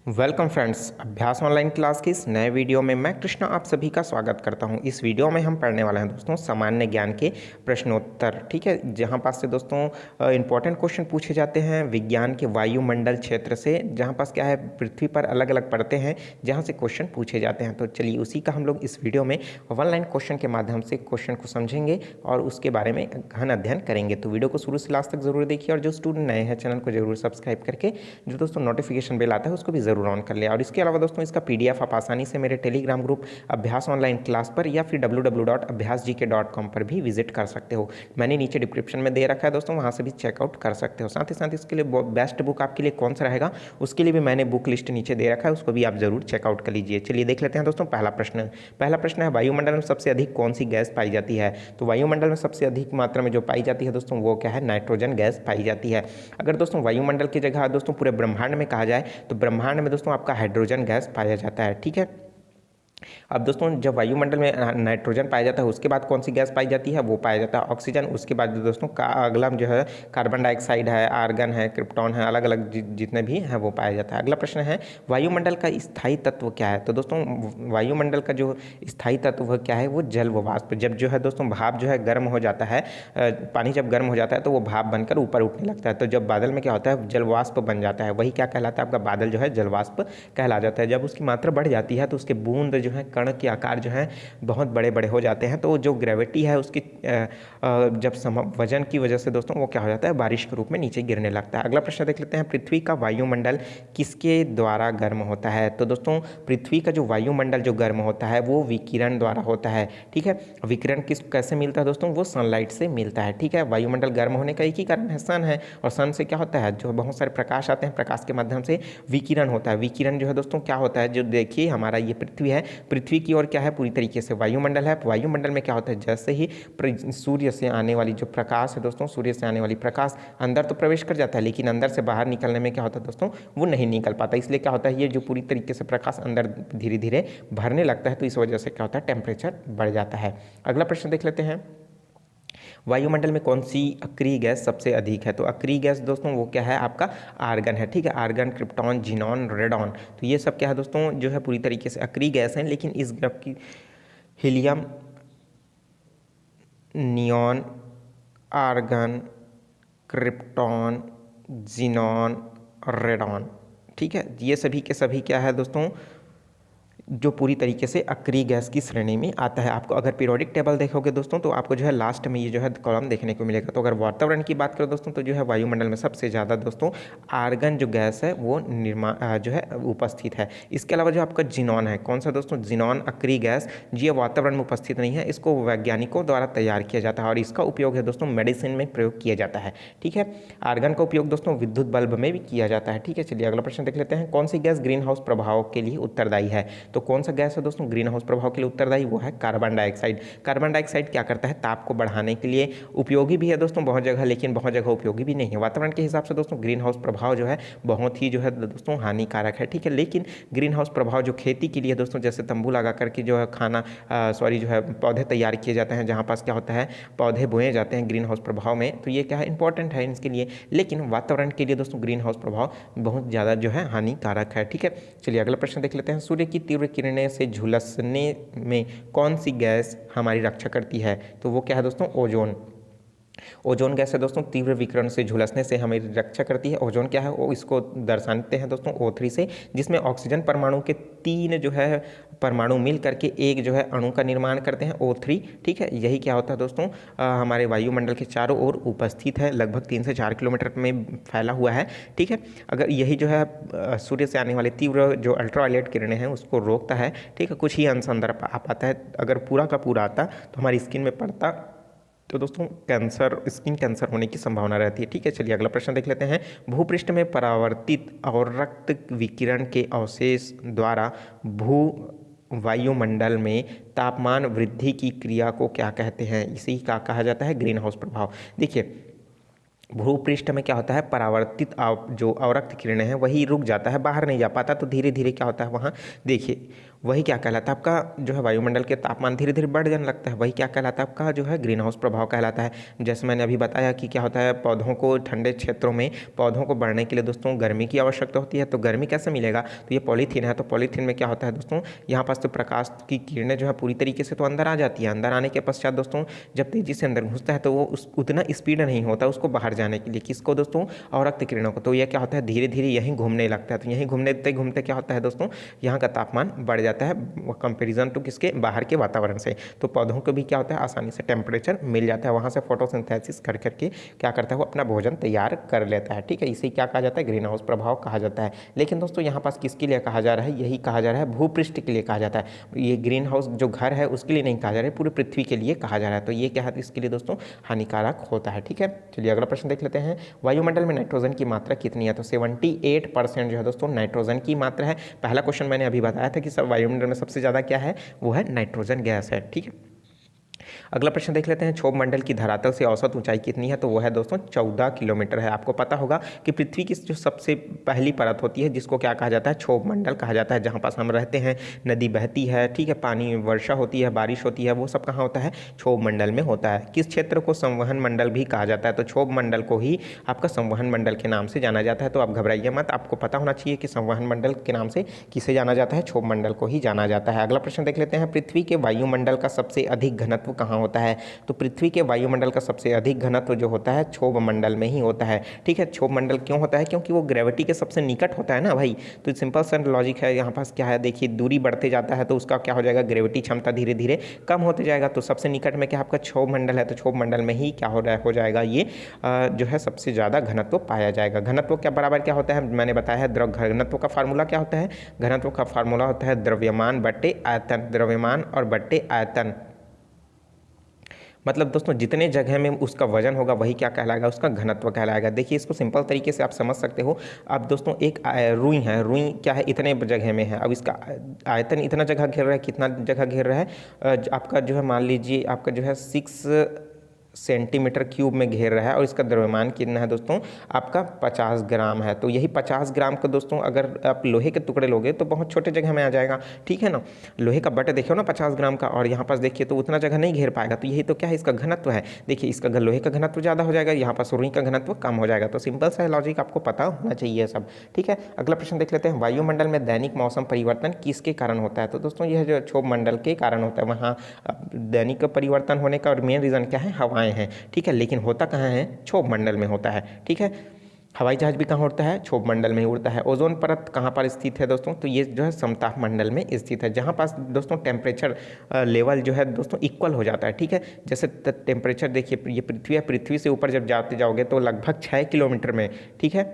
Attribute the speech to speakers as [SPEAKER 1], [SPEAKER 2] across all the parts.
[SPEAKER 1] Welcome friends, अभ्यास online class की इस नए वीडियो में मैं कृष्णा आप सभी का स्वागत करता हूं। इस वीडियो में हम पढ़ने वाले हैं दोस्तों सामान्य ज्ञान के प्रश्नोत्तर। ठीक है, जहां पास से दोस्तों इंपॉर्टेंट क्वेश्चन पूछे जाते हैं विज्ञान के वायुमंडल क्षेत्र से, जहां पास क्या है पृथ्वी पर अलग अलग पड़ते हैं जहां से क्वेश्चन पूछे जाते हैं। तो चलिए उसी का हम लोग इस वीडियो में ऑनलाइन क्वेश्चन के माध्यम से क्वेश्चन को समझेंगे और उसके बारे में गहन अध्ययन करेंगे। तो वीडियो को शुरू से लास्ट तक जरूर देखिए और जो स्टूडेंट नए हैं चैनल को जरूर सब्सक्राइब करके जो दोस्तों नोटिफिकेशन बेल आता है उसको भी जरूर ऑन कर लिया। और इसके अलावा दोस्तों इसका पीडीएफ आप आसानी से मेरे टेलीग्राम ग्रुप अभ्यास ऑनलाइन क्लास पर या फिर www.abhyasgk.com पर भी विजिट कर सकते हो। मैंने नीचे डिस्क्रिप्शन में दे रखा है दोस्तों, वहां से भी चेकआउट कर सकते हो। साथ ही साथ इसके लिए बेस्ट बुक आपके लिए कौन सा रहेगा उसके लिए भी मैंने बुक लिस्ट नीचे दे रखा है, उसको भी आप जरूर चेकआउट कर लीजिए। चलिए देख लेते हैं दोस्तों पहला प्रश्न है वायुमंडल में सबसे अधिक कौन सी गैस पाई जाती है। तो वायुमंडल में सबसे अधिक मात्रा में जो पाई जाती है दोस्तों वो क्या है, नाइट्रोजन गैस पाई जाती है। अगर दोस्तों वायुमंडल की जगह दोस्तों पूरे ब्रह्मांड में कहा जाए तो ब्रह्मांड में दोस्तों आपका हाइड्रोजन गैस पाया जाता है। ठीक है, अब दोस्तों जब वायुमंडल में नाइट्रोजन पाया जाता है उसके बाद कौन सी गैस पाई जाती है, वो पाया जाता है ऑक्सीजन। उसके बाद दोस्तों का अगला जो है कार्बन डाइऑक्साइड है, आर्गन है, क्रिप्टॉन है, अलग अलग जितने भी हैं वो पाया जाता है। अगला प्रश्न है वायुमंडल का स्थायी तत्व क्या है। तो दोस्तों वायुमंडल का जो स्थायी तत्व क्या है वो जल व वाष्प। जब जो है दोस्तों भाप जो है गर्म हो जाता है, पानी जब गर्म हो जाता है तो वो भाप बनकर ऊपर उठने लगता है। तो जब बादल में क्या होता है जल वाष्प बन जाता है, वही क्या कहलाता है आपका बादल जो है जल वाष्प कहला जाता है। जब उसकी मात्रा बढ़ जाती है तो उसके बूंद जो है कण के आकार जो है बहुत बड़े बड़े हो जाते हैं। तो जो ग्रेविटी है उसकी जब वजन की वजह से दोस्तों वो क्या हो जाता है बारिश के रूप में नीचे गिरने लगता है। अगला प्रश्न देख लेते हैं पृथ्वी का वायुमंडल किसके द्वारा गर्म होता है। तो दोस्तों पृथ्वी का जो वायुमंडल जो गर्म होता है वो विकिरण द्वारा होता है। ठीक है, विकिरण कैसे मिलता है दोस्तों, वो सनलाइट से मिलता है। ठीक है, वायुमंडल गर्म होने का एक ही कारण है सन है, और सन से क्या होता है जो बहुत सारे प्रकाश आते हैं, प्रकाश के माध्यम से विकिरण होता है। विकिरण जो है दोस्तों क्या होता है, जो देखिए हमारा ये पृथ्वी है, पृथ्वी की ओर क्या है पूरी तरीके से वायुमंडल है। वायुमंडल में क्या होता है जैसे ही सूर्य से आने वाली जो प्रकाश है दोस्तों, सूर्य से आने वाली प्रकाश अंदर तो प्रवेश कर जाता है लेकिन अंदर से बाहर निकलने में क्या होता है दोस्तों वो नहीं निकल पाता। इसलिए क्या होता है ये जो पूरी तरीके से प्रकाश अंदर धीरे धीरे भरने लगता है, तो इस वजह से क्या होता है टेम्परेचर बढ़ जाता है। अगला प्रश्न देख लेते हैं वायुमंडल में कौन सी अक्रिय गैस सबसे अधिक है। तो अक्रिय गैस दोस्तों वो क्या है आपका आर्गन है। ठीक है, आर्गन, क्रिप्टॉन, जिनॉन, रेडॉन, तो ये सब क्या है दोस्तों जो है पूरी तरीके से अक्रिय गैस हैं। लेकिन इस ग्रुप की helium, neon, argon, krypton, xenon, radon, ठीक है, ये सभी के सभी क्या है दोस्तों जो पूरी तरीके से अक्रिय गैस की श्रेणी में आता है। आपको अगर पीरियोडिक टेबल देखोगे दोस्तों तो आपको जो है लास्ट में ये जो है कॉलम देखने को मिलेगा। तो अगर वातावरण की बात करें दोस्तों तो जो है वायुमंडल में सबसे ज़्यादा दोस्तों आर्गन जो गैस है वो जो है उपस्थित है। इसके अलावा जो आपका जिनॉन है, कौन सा दोस्तों जिनॉन अक्रिय गैस, ये वातावरण में उपस्थित नहीं है, इसको वैज्ञानिकों द्वारा तैयार किया जाता है और इसका उपयोग है दोस्तों मेडिसिन में प्रयोग किया जाता है। ठीक है, आर्गन का उपयोग दोस्तों विद्युत बल्ब में भी किया जाता है। ठीक है, चलिए अगला प्रश्न देख लेते हैं कौन सी गैस ग्रीन हाउस प्रभाव के लिए उत्तरदायी है। तो कौन सा गैस है दोस्तों ग्रीन हाउस प्रभाव के लिए उत्तरदायी, वो है कार्बन डाइऑक्साइड। कार्बन डाइऑक्साइड क्या करता है ताप को बढ़ाने के लिए उपयोगी भी है दोस्तों बहुत जगह, लेकिन बहुत जगह उपयोगी भी नहीं है। वातावरण के हिसाब से दोस्तों ग्रीन हाउस प्रभाव जो है बहुत ही जो है दोस्तों हानिकारक है। ठीक है, लेकिन ग्रीन हाउस प्रभाव जो खेती के लिए दोस्तों जैसे तंबू लगा करके जो है जो है पौधे तैयार किए जाते हैं, जहाँ पास क्या होता है पौधे बोए जाते हैं ग्रीन हाउस प्रभाव में, तो ये क्या है इंपॉर्टेंट है इसके लिए। लेकिन वातावरण के लिए दोस्तों ग्रीन हाउस प्रभाव बहुत ज़्यादा जो है हानिकारक है। ठीक है, चलिए अगला प्रश्न देख लेते हैं सूर्य की तीव्र किरणें से झुलसने में कौन सी गैस हमारी रक्षा करती है। तो वो क्या है दोस्तों ओजोन। ओजोन गैस है दोस्तों तीव्र विकिरण से झुलसने से हमें रक्षा करती है। ओजोन क्या है वो इसको दर्शाते हैं दोस्तों O3 से, जिसमें ऑक्सीजन परमाणु के 3 जो है परमाणु मिल करके एक जो है अणु का निर्माण करते हैं O3। ठीक है, यही क्या होता है दोस्तों हमारे वायुमंडल के चारों ओर उपस्थित है, लगभग 3 से 4 किलोमीटर में फैला हुआ है। ठीक है, अगर यही जो है सूर्य से आने वाले तीव्र जो अल्ट्रावायलेट किरणें हैं उसको रोकता है। ठीक है, कुछ ही अंश अंदर आ पाता है, अगर पूरा का पूरा आता तो हमारी स्किन में पड़ता तो दोस्तों कैंसर, स्किन कैंसर होने की संभावना रहती है। ठीक है, चलिए अगला प्रश्न देख लेते हैं भूपृष्ठ में परावर्तित और रक्त विकिरण के अवशेष द्वारा भू वायुमंडल में तापमान वृद्धि की क्रिया को क्या कहते हैं। इसी का कहा जाता है ग्रीन हाउस प्रभाव। देखिए भूपृष्ठ में क्या होता है परावर्तित जो अवरक्त किरणें हैं वही रुक जाता है, बाहर नहीं जा पाता, तो धीरे धीरे क्या होता है वहाँ देखिए वही क्या कहलाता है आपका जो है वायुमंडल के तापमान धीरे धीरे बढ़ जाने लगता है, वही क्या कहलाता है आपका जो है ग्रीन हाउस प्रभाव कहलाता है। जैसे मैंने अभी बताया कि क्या होता है, पौधों को ठंडे क्षेत्रों में पौधों को बढ़ने के लिए दोस्तों गर्मी की आवश्यकता होती है। तो गर्मी कैसे मिलेगा, तो ये पॉलीथीन है, तो पॉलीथीन में क्या होता है दोस्तों, यहाँ पास तो प्रकाश की किरणें जो है पूरी तरीके से तो अंदर आ जाती है। अंदर आने के पश्चात दोस्तों जब तेजी से अंदर घुसता है तो वो उतना स्पीड नहीं होता उसको बाहर जाने के लिए, किसको दोस्तों, अवरक्त किरणों को। तो यह क्या होता है, धीरे धीरे यहीं घूमने लगता है। तो यहीं घूमते घूमते क्या होता है दोस्तों, यहाँ का तापमान बढ़ जाता है कंपेरिजन टू किसके, बाहर के वातावरण से। तो पौधों को भी क्या होता है, आसानी से टेम्परेचर मिल जाता है, वहाँ से फोटोसिंथेसिस कर करके क्या करता है, वो अपना भोजन तैयार कर लेता है। ठीक है, इसे क्या कहा जाता है, ग्रीन हाउस प्रभाव कहा जाता है। लेकिन दोस्तों यहाँ पास किसके लिए कहा जा रहा है, यही कहा जा रहा है भूपृष्ठ के लिए कहा जाता है। ये ग्रीन हाउस जो घर है उसके लिए नहीं कहा जा रहा है, पूरी पृथ्वी के लिए कहा जा रहा है। तो ये क्या है, इसके लिए दोस्तों हानिकारक होता है। ठीक है, चलिए अगला प्रश्न देख लेते हैं। वायुमंडल में नाइट्रोजन की मात्रा कितनी है, तो 78% जो है दोस्तों नाइट्रोजन की मात्रा है। पहला क्वेश्चन मैंने अभी बताया था कि सब वायुमंडल में सबसे ज़्यादा क्या है, वो है नाइट्रोजन गैस है। ठीक है, अगला प्रश्न देख लेते हैं। क्षोभ मंडल की धरातल से औसत ऊंचाई कितनी है, तो वो है दोस्तों 14 किलोमीटर है। आपको पता होगा कि पृथ्वी की जो सबसे पहली परत होती है जिसको क्या कहा जाता है, क्षोभ मंडल कहा जाता है, जहाँ पास हम रहते हैं, नदी बहती है, ठीक है, पानी वर्षा होती है, बारिश होती है, वो सब कहाँ होता है, क्षोभ मंडल में होता है। किस क्षेत्र को संवहन मंडल भी कहा जाता है, तो क्षोभ मंडल को ही आपका संवहन मंडल के नाम से जाना जाता है। तो आप घबराइए मत, आपको पता होना चाहिए कि संवहन मंडल के नाम से किसे जाना जाता है, क्षोभ मंडल को ही जाना जाता है। अगला प्रश्न देख लेते हैं। पृथ्वी के वायुमंडल का सबसे अधिक घनत्व कहाँ होता है, तो पृथ्वी के वायुमंडल का सबसे अधिक घनत्व जो होता है क्षोभ मंडल में ही होता है। ठीक है, क्षोभ मंडल क्यों होता है, क्योंकि वो ग्रेविटी के सबसे निकट होता है ना भाई। तो सिंपल सा लॉजिक है, यहाँ पास क्या है, देखिए दूरी बढ़ते जाता है तो उसका क्या हो जाएगा, ग्रेविटी क्षमता धीरे धीरे कम होते जाएगा। तो सबसे निकट में क्या आपका क्षोभ मंडल है, तो क्षोभ मंडल में ही क्या हो जाएगा, ये जो है सबसे ज़्यादा घनत्व पाया जाएगा। घनत्व क्या बराबर क्या होता है, मैंने बताया है, द्रव घनत्व का फार्मूला क्या होता है, घनत्व का फार्मूला होता है द्रव्यमान बट्टे आयतन, द्रव्यमान और बट्टे आयतन। मतलब दोस्तों जितने जगह में उसका वजन होगा वही क्या कहलाएगा, उसका घनत्व कहलाएगा। देखिए इसको सिंपल तरीके से आप समझ सकते हो। अब दोस्तों एक रुई है, रुई क्या है, इतने जगह में है, अब इसका आयतन इतना जगह घेर रहा है, कितना जगह घेर रहा है, आपका जो है मान लीजिए आपका जो है 6 सेंटीमीटर क्यूब में घेर रहा है, और इसका द्रव्यमान कितना है दोस्तों, आपका 50 ग्राम है। तो यही 50 ग्राम का दोस्तों अगर आप लोहे के टुकड़े लोगे तो बहुत छोटे जगह में आ जाएगा। ठीक है ना, लोहे का बट देखियो ना 50 ग्राम का, और यहाँ पास देखिए तो उतना जगह नहीं घेर पाएगा। तो यही तो क्या है, इसका घनत्व है। देखिए इसका लोहे का घनत्व ज़्यादा हो जाएगा, यहाँ पास रुई का घनत्व कम हो जाएगा। तो सिंपल सा लॉजिक आपको पता होना चाहिए सब। ठीक है, अगला प्रश्न देख लेते हैं। वायुमंडल में दैनिक मौसम परिवर्तन किसके कारण होता है, तो दोस्तों यह जो क्षोभ मंडल के कारण होता है। वहाँ दैनिक परिवर्तन होने का और मेन रीज़न क्या है, हवाएं हैं। ठीक है, लेकिन होता कहाँ है, क्षोभ मंडल में होता है। ठीक है, हवाई जहाज भी कहाँ उड़ता है, क्षोभ मंडल में ही उड़ता है। ओजोन परत कहाँ पर स्थित है दोस्तों, तो ये जो है समताप मंडल में स्थित है, जहाँ पास दोस्तों टेम्परेचर लेवल जो है दोस्तों इक्वल हो जाता है। ठीक है, जैसे टेम्परेचर देखिए, ये पृथ्वी है, पृथ्वी से ऊपर जब जाते जाओगे तो लगभग 6 किलोमीटर में, ठीक है,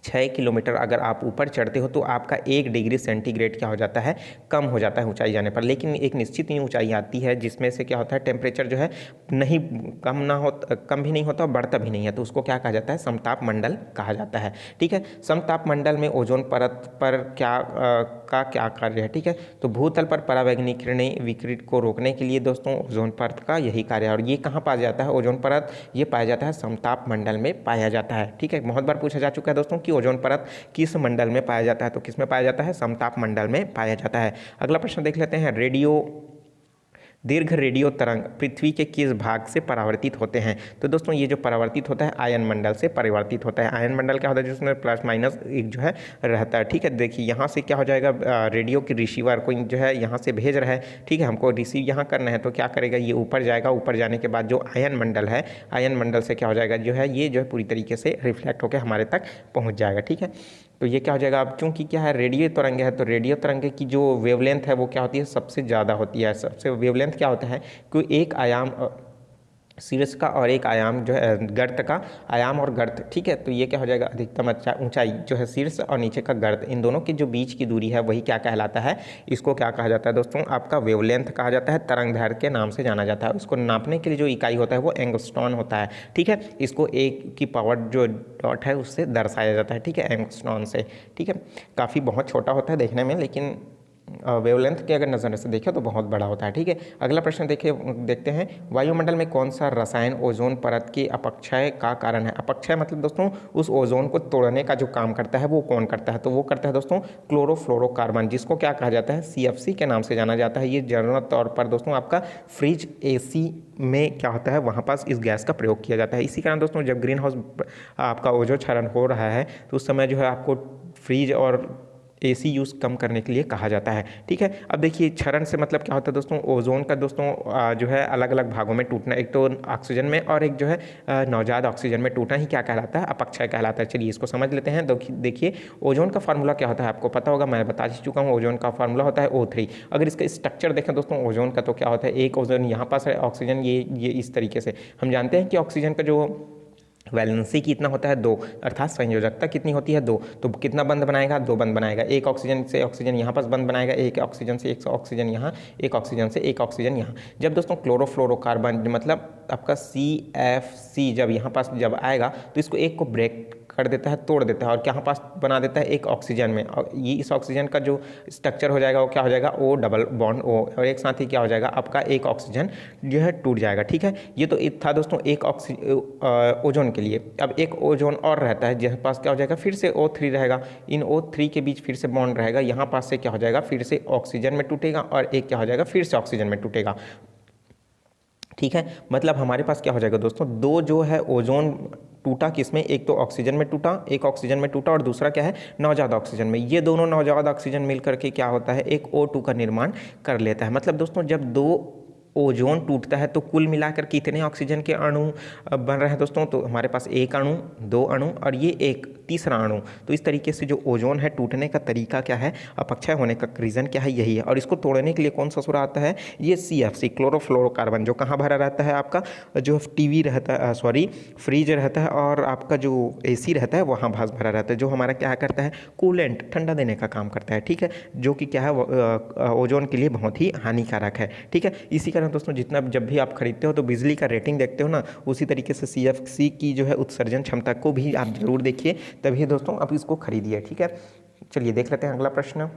[SPEAKER 1] 6 किलोमीटर अगर आप ऊपर चढ़ते हो तो आपका 1 डिग्री सेंटीग्रेड क्या हो जाता है, कम हो जाता है ऊंचाई जाने पर। लेकिन एक निश्चित ही ऊंचाई आती है जिसमें से क्या होता है, टेम्परेचर जो है नहीं कम भी नहीं होता और बढ़ता भी नहीं है, तो उसको क्या कहा जाता है, समताप मंडल कहा जाता है। ठीक है, समताप मंडल में ओजोन परत पर क्या कार्य है। ठीक है, तो भूतल पर परावैंगनी किरणें विकिरण को रोकने के लिए दोस्तों ओजोन परत का यही कार्य है। और ये कहाँ पाया जाता है, ओजोन परत ये पाया जाता है समताप मंडल में पाया जाता है। ठीक है, बहुत बार पूछा जा चुका है दोस्तों कि ओजोन परत किस मंडल में पाया जाता है, तो किस में पाया जाता है, समताप मंडल में पाया जाता है। अगला प्रश्न देख लेते हैं। दीर्घ रेडियो तरंग पृथ्वी के किस भाग से परावर्तित होते हैं, तो दोस्तों ये जो परावर्तित होता है आयन मंडल से परावर्तित होता है। आयन मंडल क्या होता है, जिसमें प्लस माइनस एक जो है रहता है। ठीक है, देखिए यहाँ से क्या हो जाएगा, रेडियो की रिसीवर को जो है यहाँ से भेज रहा है, ठीक है, हमको रिसीव यहाँ करना है, तो क्या करेगा, ये ऊपर जाएगा, ऊपर जाने के बाद जो आयन मंडल है, आयन मंडल से क्या हो जाएगा, जो है ये जो है पूरी तरीके से रिफ्लेक्ट होकर हमारे तक पहुँच जाएगा। ठीक है, तो ये क्या हो जाएगा, अब चूंकि क्या है रेडियो तरंग है, तो रेडियो तरंग की जो वेवलेंथ है वो क्या होती है, सबसे ज़्यादा होती है। सबसे वेवलेंथ क्या होता है, कोई एक आयाम शीर्ष का और एक आयाम जो है गर्त का, आयाम और गर्त। ठीक है, तो ये क्या हो जाएगा, अधिकतम ऊंचाई जो है शीर्ष और नीचे का गर्त, इन दोनों की जो बीच की दूरी है वही क्या कहलाता है, इसको क्या कहा जाता है दोस्तों, आपका वेवलेंथ कहा जाता है, तरंग दैर्घ्य के नाम से जाना जाता है। उसको नापने के लिए जो इकाई होता है वो एंगस्ट्रॉन होता है। ठीक है, इसको एक की पावर जो डॉट है उससे दर्शाया जाता है। ठीक है, एंगस्ट्रॉन से। ठीक है, काफ़ी बहुत छोटा होता है देखने में, लेकिन वेवलेंथ की अगर नज़र से देखें तो बहुत बड़ा होता है। ठीक है, अगला प्रश्न देखते हैं, वायुमंडल में कौन सा रसायन ओजोन परत की अपक्षय का कारण है? अपक्षय मतलब दोस्तों उस ओजोन को तोड़ने का जो काम करता है वो कौन करता है? तो वो करता है दोस्तों क्लोरोफ्लोरोकार्बन, जिसको क्या कहा जाता है? CFC के नाम से जाना जाता है। ये जनरल तौर पर दोस्तों आपका फ्रिज AC में क्या होता है, वहाँ पास इस गैस का प्रयोग किया जाता है। इसी कारण दोस्तों जब ग्रीन हाउस आपका ओजोन क्षरण हो रहा है तो उस समय जो है आपको फ्रिज और AC यूज़ कम करने के लिए कहा जाता है। ठीक है, अब देखिए क्षरण से मतलब क्या होता है दोस्तों, ओजोन का दोस्तों जो है अलग अलग भागों में टूटना, एक तो ऑक्सीजन में और एक जो है नवजात ऑक्सीजन में टूटना ही क्या कहलाता है? अपक्षय कहलाता है। चलिए इसको समझ लेते हैं। देखिए ओजोन का फार्मूला क्या होता है आपको पता होगा, मैं बता चुका हूँ। ओजोन का फार्मूला होता है O3। अगर इसका स्ट्रक्चर देखें दोस्तों ओजोन का, तो क्या होता है, एक ओजोन यहाँ पास है, ऑक्सीजन ये इस तरीके से। हम जानते हैं कि ऑक्सीजन का जो वैलेंसी कितना होता है 2, अर्थात संयोजकता कितनी होती है 2। तो कितना बंध बनाएगा? 2 बंध बनाएगा। एक ऑक्सीजन से ऑक्सीजन यहाँ पास बंध बनाएगा, एक ऑक्सीजन से एक ऑक्सीजन यहाँ, एक ऑक्सीजन से एक ऑक्सीजन यहाँ। जब दोस्तों क्लोरोफ्लोरोकार्बन मतलब आपका CFC जब यहाँ पास जब आएगा तो इसको एक को ब्रेक कर देता है, तोड़ देता है और यहाँ पास बना देता है एक ऑक्सीजन में। और ये इस ऑक्सीजन का जो स्ट्रक्चर हो जाएगा वो क्या हो जाएगा? O डबल बॉन्ड O, और एक साथ ही क्या हो जाएगा आपका एक ऑक्सीजन जो है टूट जाएगा। ठीक है, ये तो था दोस्तों एक ओजोन के लिए। अब एक ओजोन और रहता है जिसके पास क्या हो जाएगा, फिर से O3 रहेगा। इन O3 के बीच फिर से बॉन्ड रहेगा, यहाँ पास से क्या हो जाएगा, फिर से ऑक्सीजन में टूटेगा और एक क्या हो जाएगा, फिर से ऑक्सीजन में टूटेगा। ठीक है, मतलब हमारे पास क्या हो जाएगा दोस्तों, दो जो है ओजोन टूटा किसमें, एक तो ऑक्सीजन में टूटा, एक ऑक्सीजन में टूटा और दूसरा क्या है, नवजात ऑक्सीजन में। ये दोनों नवजात ऑक्सीजन मिल करके क्या होता है, एक O2 का निर्माण कर लेता है। मतलब दोस्तों जब दो ओजोन टूटता है तो कुल मिलाकर कितने ऑक्सीजन के अणु बन रहे हैं दोस्तों, तो हमारे पास एक अणु, दो अणु और ये एक तीसरा अणु। तो इस तरीके से जो ओजोन है टूटने का तरीका क्या है, अपक्षय होने का रीज़न क्या है, यही है। और इसको तोड़ने के लिए कौन सा सूरा आता है, ये CFC क्लोरोफ्लोरोकार्बन, जो कहाँ भरा रहता है आपका जो TV रहता है, सॉरी फ्रिज रहता है और आपका जो AC रहता है वहाँ भाग भरा रहता है, जो हमारा क्या करता है, कूलेंट, ठंडा देने का काम करता है। ठीक है, जो कि क्या है ओजोन के लिए बहुत ही हानिकारक है। ठीक है, इसी दोस्तों जितना जब भी आप खरीदते हो तो बिजली का रेटिंग देखते हो ना, उसी तरीके से CFC की जो है उत्सर्जन क्षमता को भी आप जरूर देखिए, तभी दोस्तों आप इसको खरीदिए। ठीक है, चलिए देख लेते हैं अगला प्रश्न।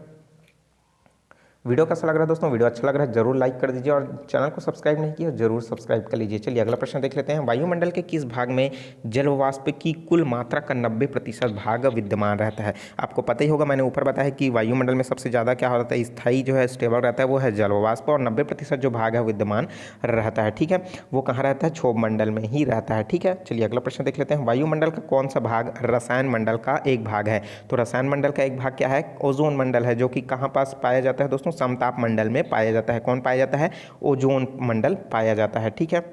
[SPEAKER 1] वीडियो कैसा लग रहा है दोस्तों, वीडियो अच्छा लग रहा है जरूर लाइक कर दीजिए और चैनल को सब्सक्राइब नहीं किया जरूर सब्सक्राइब कर लीजिए। चलिए अगला प्रश्न देख लेते हैं, वायुमंडल के किस भाग में जल वाष्प की कुल मात्रा का 90% भाग विद्यमान रहता है? आपको पता ही होगा, मैंने ऊपर बताया कि वायुमंडल में सबसे ज़्यादा क्या होता है, स्थायी जो है स्टेबल रहता है वो है जल वाष्प, और 90% जो भाग है विद्यमान रहता है। ठीक है, वो कहाँ रहता है, क्षोभ मंडल में ही रहता है। ठीक है, चलिए अगला प्रश्न देख लेते हैं, वायुमंडल का कौन सा भाग रसायन मंडल का एक भाग है? तो रसायन मंडल का एक भाग क्या है, ओजोन मंडल है, जो कि कहाँ पास पाया जाता है दोस्तों, समताप मंडल में पाया जाता है। कौन पाया जाता है, ओजोन मंडल पाया जाता है। ठीक है,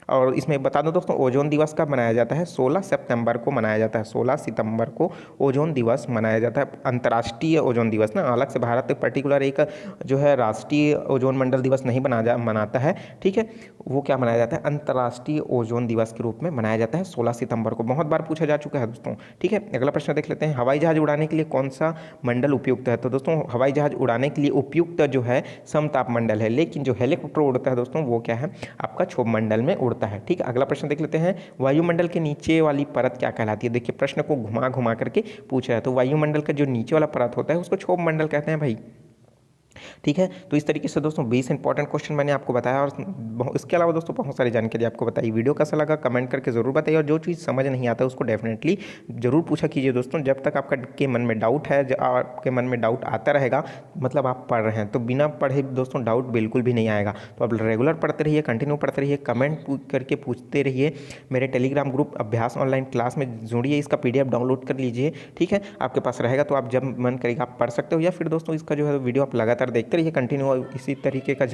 [SPEAKER 1] और इसमें बता दो दोस्तों ओजोन दिवस कब मनाया जाता है, 16 सितंबर को मनाया जाता है। 16 सितंबर को ओजोन दिवस मनाया जाता है, अंतर्राष्ट्रीय ओजोन दिवस ना, अलग से भारत पर्टिकुलर एक जो है राष्ट्रीय ओजोन मंडल दिवस नहीं मनाता है। ठीक है, वो क्या मनाया जाता है, अंतर्राष्ट्रीय ओजोन दिवस के रूप में मनाया जाता है 16 सितंबर को। बहुत बार पूछा जा चुका है दोस्तों। ठीक है, अगला प्रश्न देख लेते हैं, हवाई जहाज उड़ाने के लिए कौन सा मंडल उपयुक्त है? तो दोस्तों हवाई जहाज उड़ाने के लिए उपयुक्त जो है समताप मंडल है, लेकिन जो हेलीकॉप्टर उड़ता है दोस्तों वो क्या है, आपका क्षोभ मंडल में उड़ता है। ठीक है, अगला प्रश्न देख लेते हैं, वायुमंडल के नीचे वाली परत क्या कहलाती है? देखिए प्रश्न को घुमा घुमा करके पूछा है, तो वायुमंडल का जो नीचे वाला परत होता है उसको क्षोभ मंडल कहते हैं भाई। ठीक है, तो इस तरीके से दोस्तों 20 इंपॉर्टेंट क्वेश्चन मैंने आपको बताया और इसके अलावा दोस्तों बहुत सारी जानकारी आपको बताई। वीडियो कैसा लगा कमेंट करके ज़रूर बताइए, और जो चीज़ समझ नहीं आता उसको डेफिनेटली जरूर पूछा कीजिए दोस्तों। जब तक आपका के मन में डाउट है, आपके मन में डाउट आता रहेगा मतलब आप पढ़ रहे हैं, तो बिना पढ़े दोस्तों डाउट बिल्कुल भी नहीं आएगा। तो आप रेगुलर पढ़ते रहिए, कंटिन्यू पढ़ते रहिए, कमेंट करके पूछते रहिए। मेरे टेलीग्राम ग्रुप अभ्यास ऑनलाइन क्लास में जुड़िए, इसका PDF डाउनलोड कर लीजिए। ठीक है, आपके पास रहेगा तो आप जब मन करेगा आप पढ़ सकते हो, या फिर दोस्तों इसका जो है वीडियो आप लगातार देखते रहिए कंटिन्यू, इसी तरीके का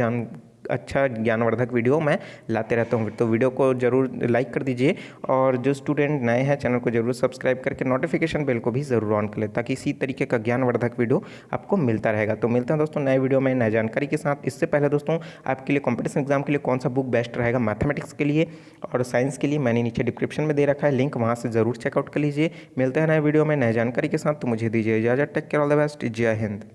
[SPEAKER 1] अच्छा ज्ञानवर्धक वीडियो मैं लाते रहता हूँ। तो वीडियो को जरूर लाइक कर दीजिए, और जो स्टूडेंट नए हैं चैनल को जरूर सब्सक्राइब करके नोटिफिकेशन बेल को भी जरूर ऑन कर ले, ताकि इसी तरीके का ज्ञानवर्धक वीडियो आपको मिलता रहेगा। तो मिलते हैं दोस्तों नए वीडियो में नए जानकारी के साथ। इससे पहले दोस्तों आपके लिए कॉम्पिटिशन एग्जाम के लिए कौन सा बुक बेस्ट रहेगा मैथमेटिक्स के लिए और साइंस के लिए, मैंने नीचे डिस्क्रिप्शन में दे रखा है लिंक, वहाँ से जरूर चेकआउट कर लीजिए। मिलते हैं नए वीडियो में नए जानकारी के साथ, तो मुझे दीजिए इजाजत। Take care, all the best, जय हिंद।